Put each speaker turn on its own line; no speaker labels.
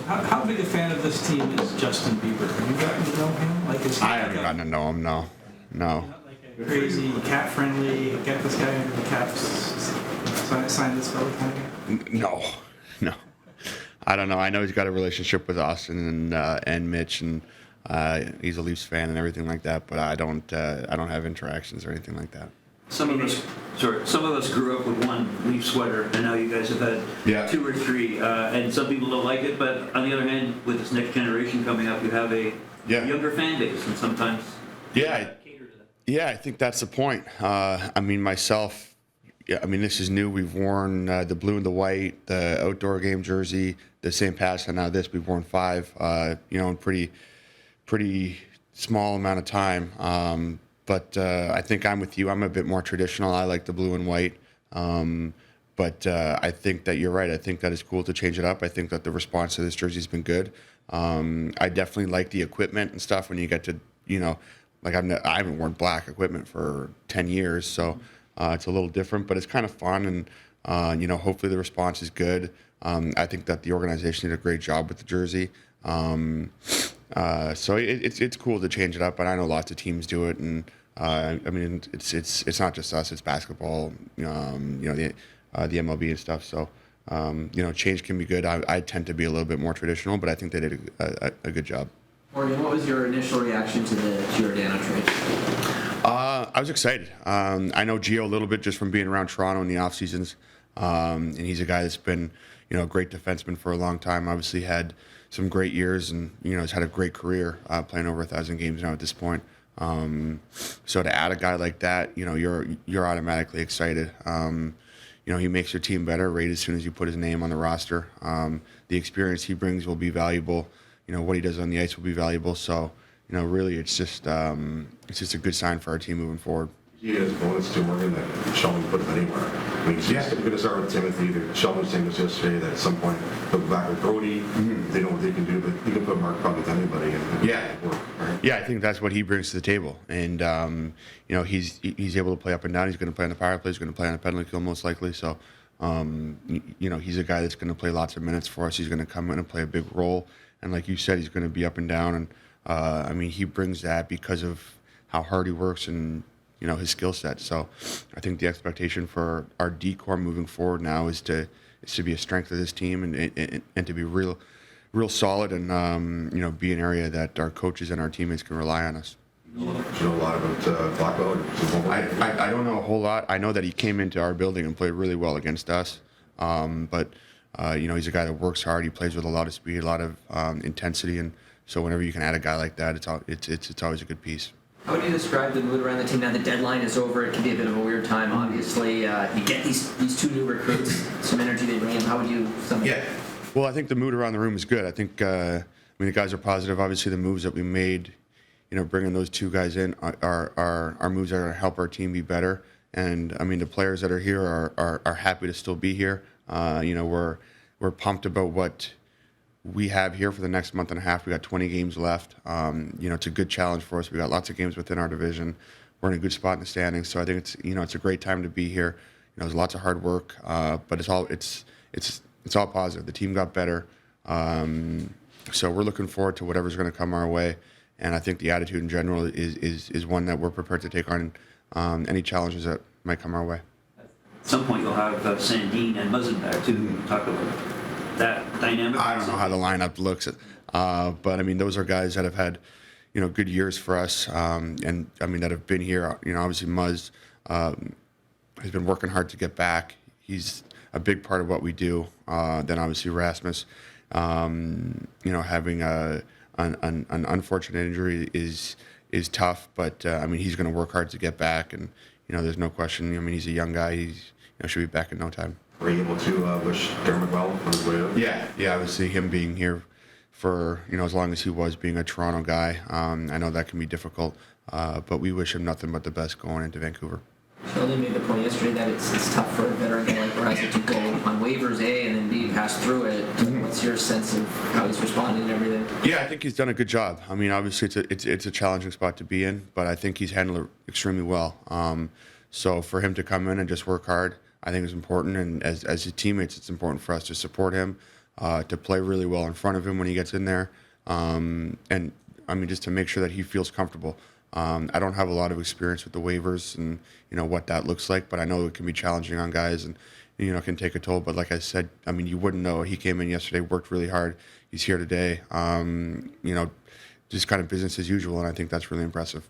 How big a fan of this team is Justin Bieber? Have you gotten to know him? Like, is he
I haven't gotten to know him. No.
like a crazy cat friendly? Get this guy under the caps. Sign this fellow kind of guy?
No. I don't know. I know he's got a relationship with Austin and Mitch, and he's a Leafs fan and everything like that. But I don't have interactions or anything like that.
Some of us grew up with one Leaf sweater, and now you guys have had two or three. And some people don't like it, but on the other hand, with this next generation coming up, you have a younger fan base, and sometimes cater to that.
Yeah, I think that's the point. I mean, myself. Yeah, I mean, this is new. We've worn the blue and the white, the outdoor game jersey, the St. Pat's, and now this. We've worn 5, in pretty small amount of time. But I think I'm with you. I'm a bit more traditional. I like the blue and white. But I think that you're right. I think that it's cool to change it up. I think that the response to this jersey has been good. I definitely like the equipment and stuff when you get to, like I haven't worn black equipment for 10 years, so it's a little different, but it's kind of fun, and hopefully the response is good. I think that the organization did a great job with the jersey. So it's cool to change it up, and I know lots of teams do it, and I mean it's not just us; it's basketball, the MLB and stuff. So change can be good. I tend to be a little bit more traditional, but I think they did a good job.
Morgan, what was your initial reaction to the Giordano trade?
I was excited. I know Gio a little bit just from being around Toronto in the off seasons, and he's a guy that's been a great defenseman for a long time. Obviously had some great years, and has had a great career playing over 1,000 games now at this point. So to add a guy like that, you're automatically excited. He makes your team better right as soon as you put his name on the roster. The experience he brings will be valuable. What he does on the ice will be valuable. So really, it's just a good sign for our team moving forward.
He has bonus to Morgan that Sheldon put him anywhere. I mean, he's going to start with Timothy. Sheldon was saying this yesterday that at some point they'll go back with Brody. They know what they can do, but you can put Mark Puck with anybody and work, right?
Yeah, I think that's what he brings to the table. And, he's able to play up and down. He's going to play on the power play. He's going to play on the penalty kill most likely. So, he's a guy that's going to play lots of minutes for us. He's going to come in and play a big role. And like you said, he's going to be up and down. And, he brings that because of how hard he works and, his skill set. So I think the expectation for our D-core moving forward now is to be a strength of this team and to be real solid and, be an area that our coaches and our teammates can rely on us.
Do you know a lot about Blackwell?
I don't know a whole lot. I know that he came into our building and played really well against us. But he's a guy that works hard. He plays with a lot of speed, a lot of intensity. And so whenever you can add a guy like that, it's always a good piece.
How would you describe the mood around the team now? The deadline is over. It can be a bit of a weird time, obviously. You get these 2 new recruits, some energy they bring in. How would you sum it up?
Well, I think the mood around the room is good. I think, the guys are positive. Obviously, the moves that we made, bringing those 2 guys in are moves that are going to help our team be better. And, the players that are here are happy to still be here. We're pumped about what we have here for the next month and a half. We got 20 games left. It's a good challenge for us. We got lots of games within our division. We're in a good spot in the standings. So I think it's a great time to be here. There's lots of hard work, but it's all positive. The team got better. So we're looking forward to whatever's going to come our way. And I think the attitude in general is one that we're prepared to take on any challenges that might come our way.
At some point, you'll have Sandin and Muzzin back too. Talk about that dynamic.
I don't know how the lineup looks, but those are guys that have had, good years for us, and that have been here. Obviously Muzz has been working hard to get back. He's a big part of what we do. Then obviously Rasmus, having an unfortunate injury is tough, but he's going to work hard to get back, and there's no question. He's a young guy. He's should be back in no time.
Were you able to wish Dermot well on his way out?
Yeah. Obviously, him being here for as long as he was, being a Toronto guy, I know that can be difficult. But we wish him nothing but the best going into Vancouver.
Sheldon made the point yesterday that it's tough for a veteran guy like Raza to go on waivers, and then B, pass through it. What's your sense of how he's responding and everything?
Yeah, I think he's done a good job. Obviously it's a challenging spot to be in, but I think he's handled it extremely well. So for him to come in and just work hard, I think is important, and as his teammates, it's important for us to support him. to play really well in front of him when he gets in there, and I mean just to make sure that he feels comfortable. I don't have a lot of experience with the waivers and what that looks like, but I know it can be challenging on guys and can take a toll. But like I said, I mean, you wouldn't know. He came in yesterday, worked really hard. He's here today. Just kind of business as usual, and I think that's really impressive.